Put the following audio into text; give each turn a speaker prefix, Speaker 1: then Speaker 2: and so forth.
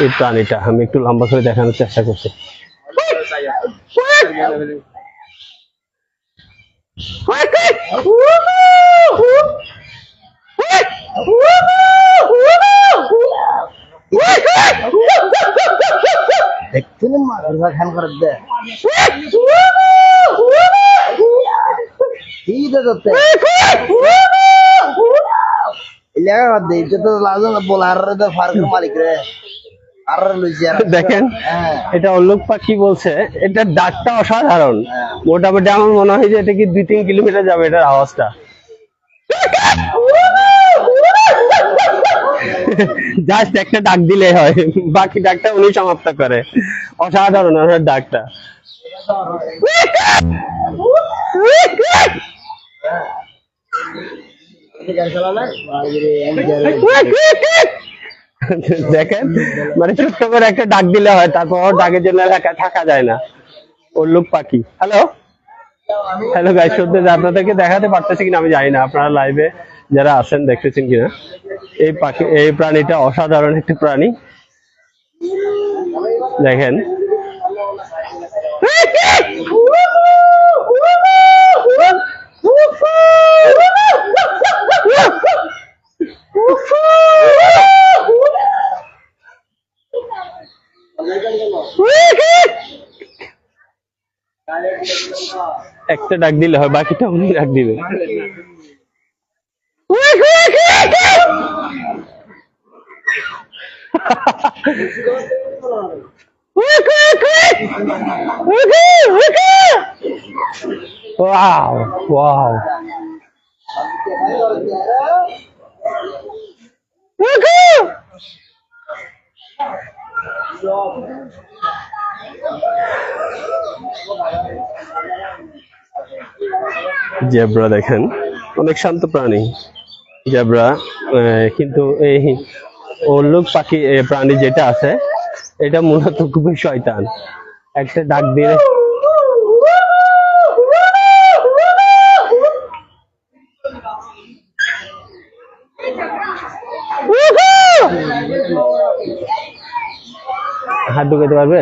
Speaker 1: এই প্রাণীটা আমি একটু লম্বা করে দেখানোর চেষ্টা করছি। দেখেন এটা উল্লুক পাখি বলছে, এটা ডাকটা অসাধারণ। মোটামুটি আমার মনে হয় যে এটা কি 2-3 কিলোমিটার যাবে এটার আওয়াজটা। জাস্ট একটা ডাক দিলে হয়, বাকি ডাকটা উনি সমাপ্ত করে। অসাধারণ ওনার ডাকটা। দেখেন মানে ছোট্ট করে একটা ডাক দিলে হয়, তারপর ডাকের জন্য এলাকায় থাকা যায় না। উল্লুক পাখি। হ্যালো হ্যালো গাইস, সত্যি আপনাদেরকে দেখাতে পারতেছি কিনা আমি জানি না, আপনারা লাইভে যারা আছেন দেখতেছেন কিনা। এই পাখি, এই প্রাণীটা অসাধারণ একটা প্রাণী। দেখেন একটা ডাক দিলে হয়, বাকিটা উনি ডাক দিবে। Wow, wow. জেব্রা দেখেন, অনেক শান্ত প্রাণী জেব্রা, কিন্তু এই উল্লুক পাখি প্রাণী যেটা আছে এটা মূলত খুবই শয়তান। একটা ডাক দিয়ে হাত ঢুকাতে পারবে?